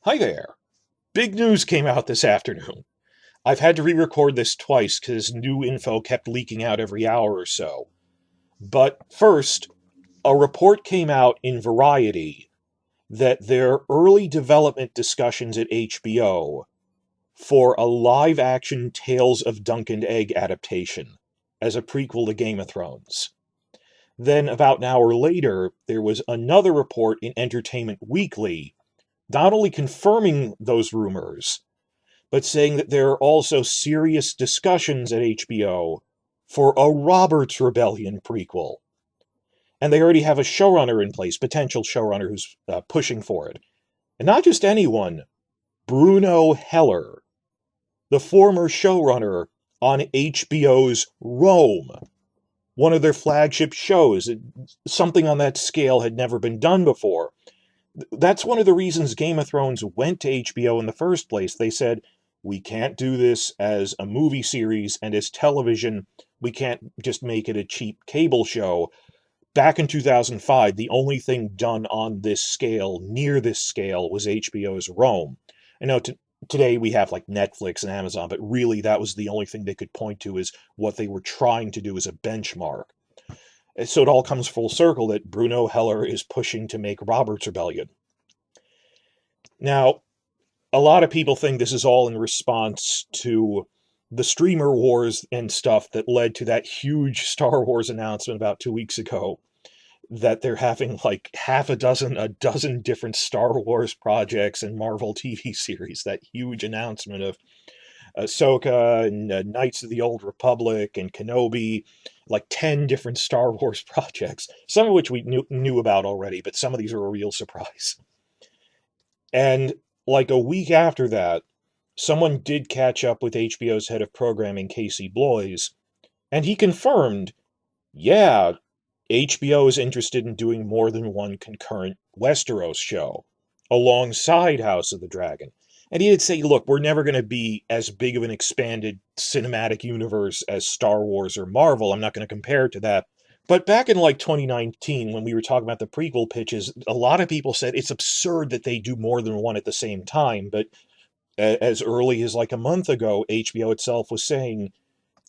Hi there. Big news came out this afternoon. I've had to re-record this twice because new info kept leaking out every hour or so. But first, a report came out in Variety that their early development discussions at HBO for a live-action Tales of Dunk and Egg adaptation as a prequel to Game of Thrones. Then, about an hour later, there was another report in Entertainment Weekly not only confirming those rumors, but saying that there are also serious discussions at HBO for a Roberts Rebellion prequel. And they already have a showrunner in place, potential showrunner who's pushing for it. And not just anyone, Bruno Heller, the former showrunner on HBO's Rome, one of their flagship shows. Something on that scale had never been done before. That's one of the reasons Game of Thrones went to HBO in the first place. They said, we can't do this as a movie series and as television. We can't just make it a cheap cable show. Back in 2005, the only thing done on this scale, near this scale, was HBO's Rome. I know today we have like Netflix and Amazon, but really that was the only thing they could point to as what they were trying to do as a benchmark. So it all comes full circle that Bruno Heller is pushing to make Roberts Rebellion. Now, a lot of people think this is all in response to the streamer wars and stuff that led to that huge Star Wars announcement about 2 weeks ago, that they're having like a dozen different Star Wars projects and Marvel TV series. That huge announcement of Ahsoka and Knights of the Old Republic and Kenobi, like 10 different Star Wars projects, some of which we knew about already, but some of these are a real surprise. And like a week after that, someone did catch up with HBO's head of programming, Casey Bloys, and he confirmed, yeah, HBO is interested in doing more than one concurrent Westeros show alongside House of the Dragon. And he did say, look, we're never going to be as big of an expanded cinematic universe as Star Wars or Marvel. I'm not going to compare it to that. But back in like 2019, when we were talking about the prequel pitches, a lot of people said it's absurd that they do more than one at the same time. But as early as like a month ago, HBO itself was saying,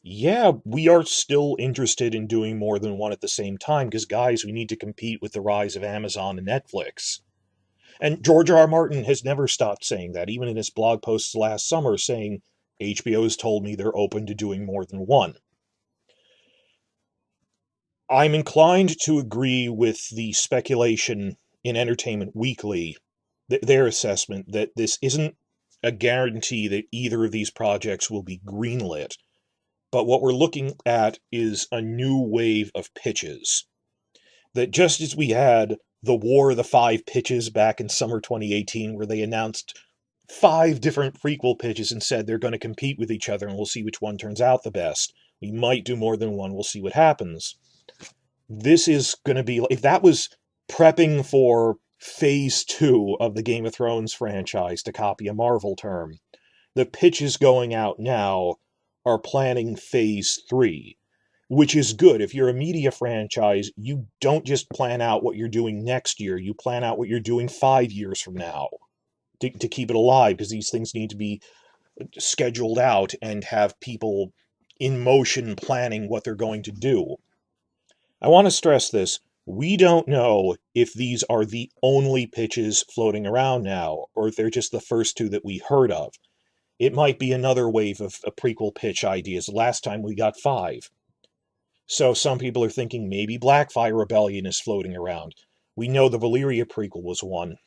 yeah, we are still interested in doing more than one at the same time because, guys, we need to compete with the rise of Amazon and Netflix. And George R. R. Martin has never stopped saying that, even in his blog posts last summer, saying HBO has told me they're open to doing more than one. I'm inclined to agree with the speculation in Entertainment Weekly, their assessment that this isn't a guarantee that either of these projects will be greenlit, but what we're looking at is a new wave of pitches. That just as we had the War of the Five Pitches back in summer 2018, where they announced 5 different prequel pitches and said they're going to compete with each other and we'll see which one turns out the best. We might do more than one, we'll see what happens. This is going to be, if that was prepping for phase 2 of the Game of Thrones franchise, to copy a Marvel term, the pitches going out now are planning phase 3. Which is good. If you're a media franchise, you don't just plan out what you're doing next year. You plan out what you're doing 5 years from now to keep it alive, because these things need to be scheduled out and have people in motion planning what they're going to do. I want to stress this. We don't know if these are the only pitches floating around now, or if they're just the first 2 that we heard of. It might be another wave of prequel pitch ideas. Last time we got 5. So some people are thinking maybe Blackfire Rebellion is floating around. We know the Valyria prequel was one.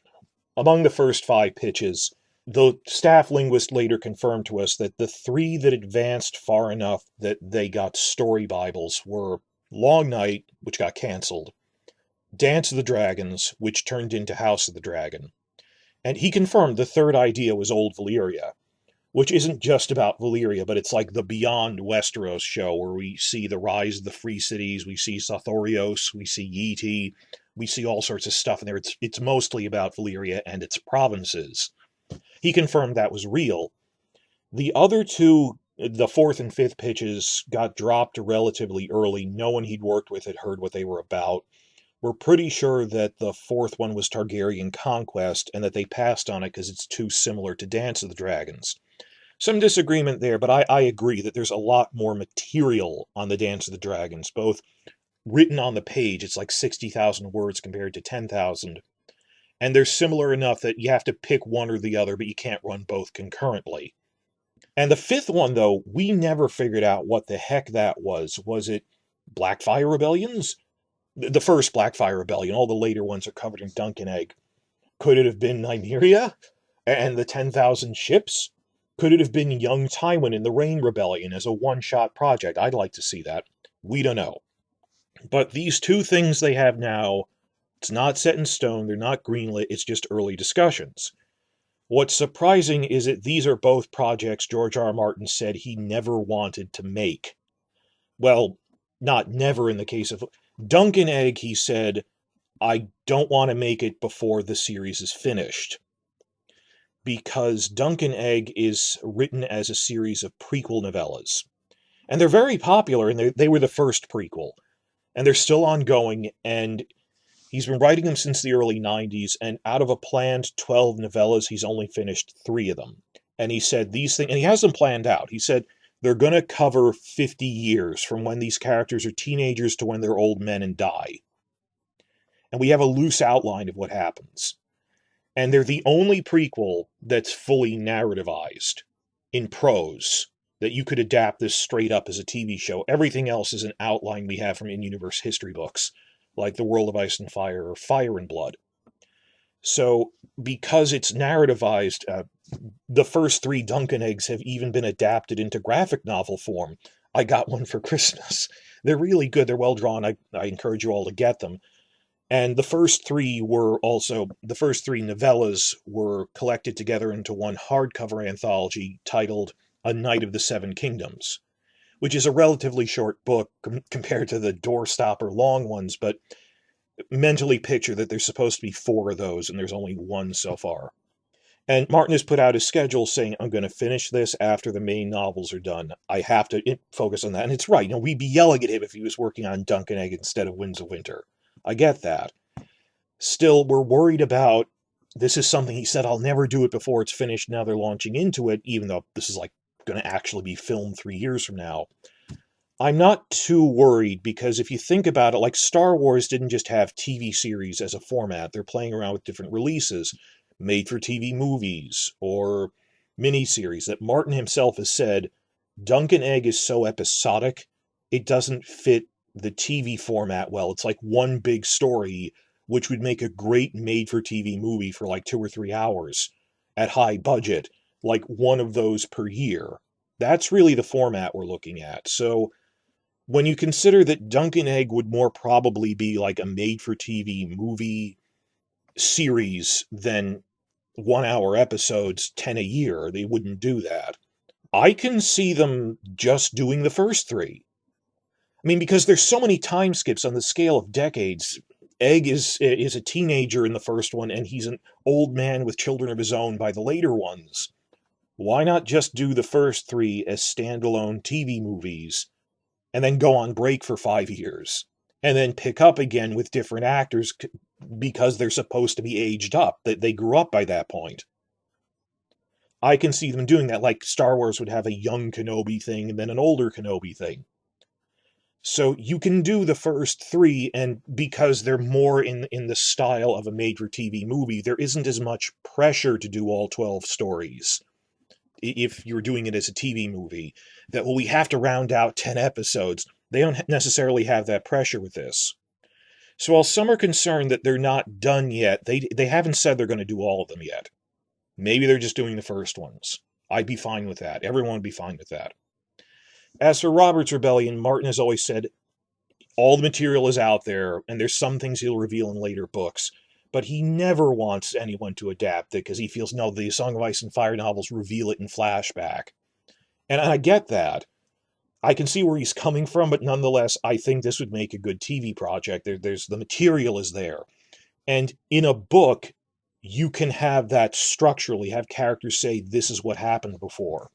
Among the first 5 pitches, the staff linguist later confirmed to us that the 3 that advanced far enough that they got story Bibles were Long Night, which got cancelled, Dance of the Dragons, which turned into House of the Dragon. And he confirmed the 3rd idea was Old Valyria, which isn't just about Valyria, but it's like the Beyond Westeros show where we see the rise of the free cities, we see Sothorios, we see Yeti, we see all sorts of stuff in there. It's mostly about Valyria and its provinces. He confirmed that was real. The other 2, the 4th and 5th pitches, got dropped relatively early. No one he'd worked with had heard what they were about. we're pretty sure that the fourth one was Targaryen Conquest, and that they passed on it because it's too similar to Dance of the Dragons. Some disagreement there, but I agree that there's a lot more material on the Dance of the Dragons, both written on the page, it's like 60,000 words compared to 10,000, and they're similar enough that you have to pick one or the other, but you can't run both concurrently. And the fifth one, though, we never figured out what the heck that was. Was it Blackfire Rebellions? The first Blackfire Rebellion, all the later ones are covered in dunk and egg. Could it have been Nymeria and the 10,000 ships? Could it have been young Tywin in the Rain Rebellion as a one-shot project? I'd like to see that. We don't know. But these two things they have now, it's not set in stone, they're not greenlit, it's just early discussions. What's surprising is that these are both projects George R. R. Martin said he never wanted to make. Well, not never in the case of Dunk and Egg, he said, I don't want to make it before the series is finished. Because Dunk and Egg is written as a series of prequel novellas. And they're very popular, and they were the first prequel. And they're still ongoing, and he's been writing them since the early 90s, and out of a planned 12 novellas, he's only finished 3 of them. And he said these things, and he has them planned out. He said they're going to cover 50 years from when these characters are teenagers to when they're old men and die. And we have a loose outline of what happens. And they're the only prequel that's fully narrativized in prose, that you could adapt this straight up as a TV show. Everything else is an outline we have from in-universe history books, like The World of Ice and Fire or Fire and Blood. So, because it's narrativized, the first 3 Dunk and Eggs have even been adapted into graphic novel form. I got one for Christmas. They're really good. They're well drawn. I encourage you all to get them. And the first 3 novellas were collected together into one hardcover anthology titled A Knight of the Seven Kingdoms, which is a relatively short book compared to the doorstopper long ones, but mentally picture that there's supposed to be 4 of those, and there's only 1 so far. And Martin has put out his schedule saying, I'm going to finish this after the main novels are done. I have to focus on that. And it's right. We'd be yelling at him if he was working on Dunk and Egg instead of Winds of Winter. I get that. Still, we're worried about, this is something he said, I'll never do it before it's finished. Now they're launching into it, even though this is going to actually be filmed 3 years from now. I'm not too worried, because if you think about it, Star Wars didn't just have TV series as a format. They're playing around with different releases, made-for-TV movies, or miniseries, that Martin himself has said, Dunk and Egg is so episodic, it doesn't fit the TV format well. It's like one big story, which would make a great made-for-TV movie for 2 or 3 hours at high budget, one of those per year. That's really the format we're looking at. So when you consider that Dunk and Egg would more probably be like a made-for-TV movie series than 1-hour episodes, 10 a year, they wouldn't do that. I can see them just doing the first 3. Because there's so many time skips on the scale of decades. Egg is a teenager in the first one, and he's an old man with children of his own by the later ones. Why not just do the first 3 as standalone TV movies, and then go on break for 5 years, and then pick up again with different actors because they're supposed to be aged up, that they grew up by that point. I can see them doing that, like Star Wars would have a young Kenobi thing and then an older Kenobi thing. So you can do the first 3, and because they're more in the style of a made-for-TV movie, there isn't as much pressure to do all 12 stories. If you're doing it as a TV movie, that, well, we have to round out 10 episodes. They don't necessarily have that pressure with this. So while some are concerned that they're not done yet, they haven't said they're going to do all of them yet. Maybe they're just doing the first ones. I'd be fine with that. Everyone would be fine with that. As for Robert's Rebellion, Martin has always said all the material is out there, and there's some things he'll reveal in later books, but he never wants anyone to adapt it because he feels, no, the Song of Ice and Fire novels reveal it in flashback. And I get that. I can see where he's coming from, but nonetheless, I think this would make a good TV project. There's the material is there. And in a book, you can have that structurally, have characters say, this is what happened before.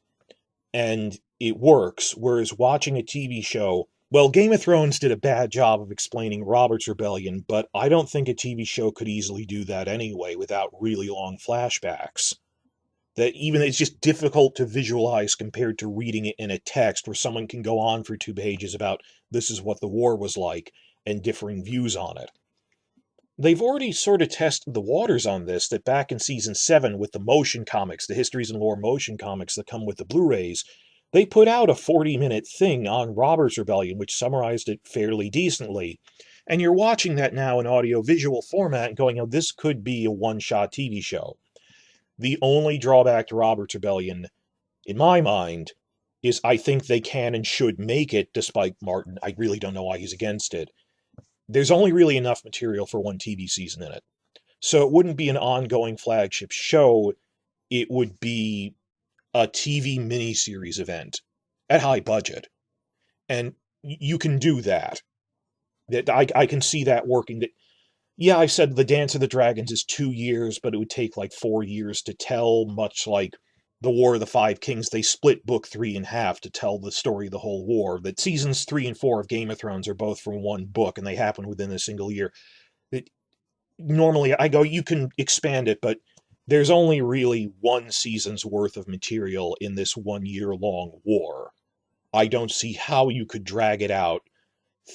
And it works, whereas watching a TV show, Well, Game of Thrones did a bad job of explaining Robert's Rebellion, but I don't think a TV show could easily do that anyway without really long flashbacks. That even it's just difficult to visualize compared to reading it in a text where someone can go on for 2 pages about this is what the war was like and differing views on it. They've already sort of tested the waters on this, that back in season 7 with the motion comics, the Histories and Lore motion comics that come with the Blu-rays, they put out a 40-minute thing on Robert's Rebellion, which summarized it fairly decently. And you're watching that now in audio-visual format and going, oh, this could be a one-shot TV show. The only drawback to Robert's Rebellion, in my mind, is I think they can and should make it, despite Martin. I really don't know why he's against it. There's only really enough material for one TV season in it. So it wouldn't be an ongoing flagship show. It would be a TV miniseries event at high budget. And you can do that. I can see that working. Yeah, I said The Dance of the Dragons is 2 years, but it would take like 4 years to tell, much like The War of the Five Kings. They split book 3 in half to tell the story of the whole war. That seasons 3 and 4 of Game of Thrones are both from one book, and they happen within a single year. Normally, I go, you can expand it, but there's only really one season's worth of material in this 1 year long war. I don't see how you could drag it out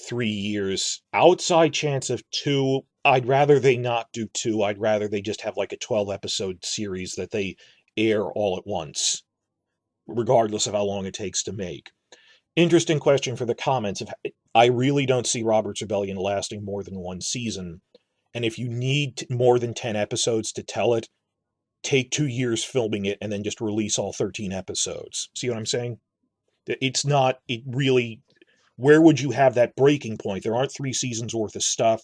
3 years. Outside chance of 2. I'd rather they not do 2. I'd rather they just have like a 12-episode series that they air all at once, regardless of how long it takes to make. Interesting question for the comments. I really don't see Robert's Rebellion lasting more than one season. And if you need more than 10 episodes to tell it, take 2 years filming it and then just release all 13 episodes. See what I'm saying? It's not, it really, where would you have that breaking point? There aren't 3 seasons worth of stuff.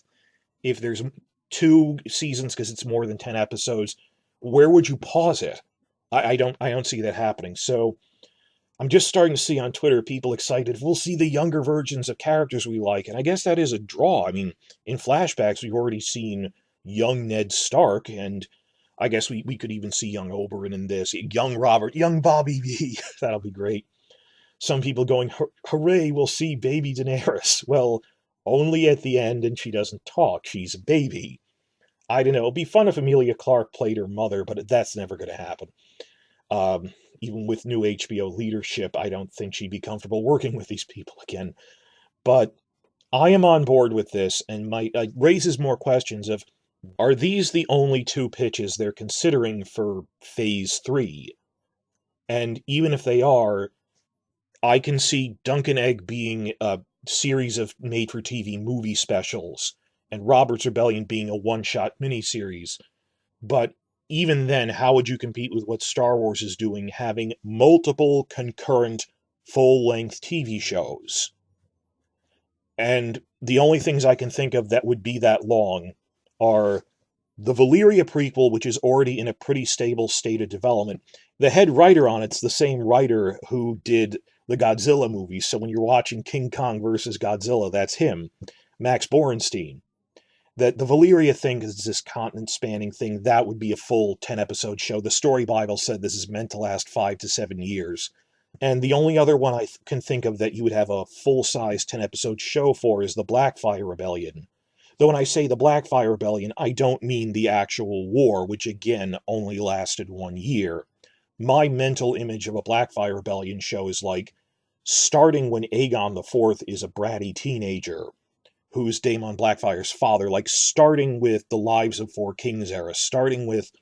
If there's 2 seasons because it's more than 10 episodes, where would you pause it? I don't see that happening. So I'm just starting to see on Twitter people excited, we'll see the younger versions of characters we like. And I guess that is a draw. I mean, in flashbacks, we've already seen young Ned Stark, and I guess we could even see young Oberyn in this. Young Robert, young Bobby B. That'll be great. Some people going, hooray, we'll see baby Daenerys. Well, only at the end, and she doesn't talk. She's a baby. I don't know. It'd be fun if Emilia Clarke played her mother, but that's never going to happen. Even with new HBO leadership, I don't think she'd be comfortable working with these people again. But I am on board with this, and raises more questions of, are these the only 2 pitches they're considering for Phase 3? And even if they are, I can see Dunk and Egg being a series of made-for-TV movie specials, and Robert's Rebellion being a one-shot miniseries. But even then, how would you compete with what Star Wars is doing, having multiple concurrent full-length TV shows? And the only things I can think of that would be that long are the Valyria prequel, which is already in a pretty stable state of development. The head writer on it's the same writer who did the Godzilla movies, so when you're watching King Kong versus Godzilla, that's him, Max Borenstein. That the Valyria thing is this continent-spanning thing, that would be a full 10-episode show. The Story Bible said this is meant to last 5 to 7 years. And the only other one I can think of that you would have a full-size 10-episode show for is the Blackfire Rebellion. Though when I say the Blackfire Rebellion, I don't mean the actual war, which again only lasted 1 year. My mental image of a Blackfire Rebellion show is like starting when Aegon IV is a bratty teenager, who's Daemon Blackfire's father, like starting with the Lives of Four Kings era, starting with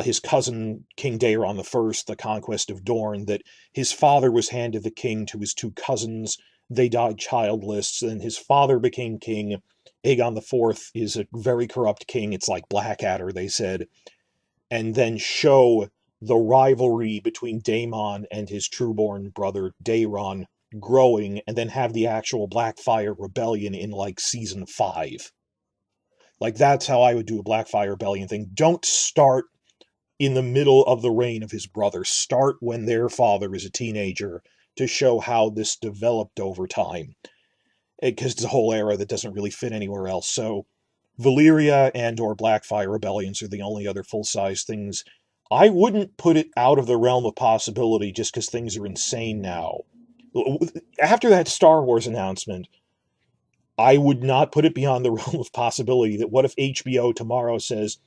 his cousin King Daeron I, the conquest of Dorne, that his father was handed the king to his 2 cousins, they died childless, then his father became king, Aegon IV is a very corrupt king, it's like Blackadder, they said, and then show the rivalry between Daemon and his true-born brother Daeron growing, and then have the actual Blackfire Rebellion in like season 5. Like, that's how I would do a Blackfire Rebellion thing. Don't start in the middle of the reign of his brother. Start when their father is a teenager to show how this developed over time. Because it's a whole era that doesn't really fit anywhere else. So Valyria and or Blackfire Rebellions are the only other full-size things. I wouldn't put it out of the realm of possibility just because things are insane now. After that Star Wars announcement, I would not put it beyond the realm of possibility that what if HBO tomorrow says,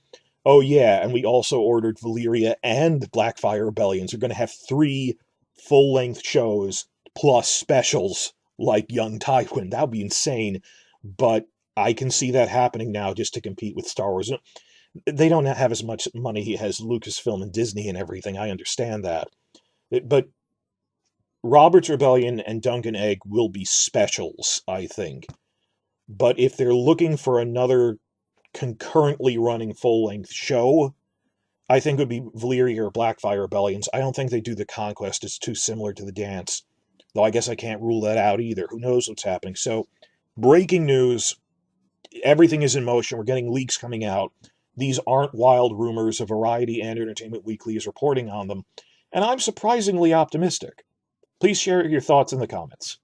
oh yeah, and we also ordered Valyria and Blackfire Rebellions. We're going to have 3 full-length shows plus specials like Young Tywin. That would be insane, but I can see that happening now just to compete with Star Wars. They don't have as much money as Lucasfilm and Disney and everything. I understand that. But Robert's Rebellion and Duncan Egg will be specials, I think. But if they're looking for another concurrently running full-length show, I think it would be Valyria or Blackfire Rebellions. I don't think they do the Conquest. It's too similar to the dance. Though I guess I can't rule that out either. Who knows what's happening? So, breaking news. Everything is in motion. We're getting leaks coming out. These aren't wild rumors. Variety and Entertainment Weekly is reporting on them. And I'm surprisingly optimistic. Please share your thoughts in the comments.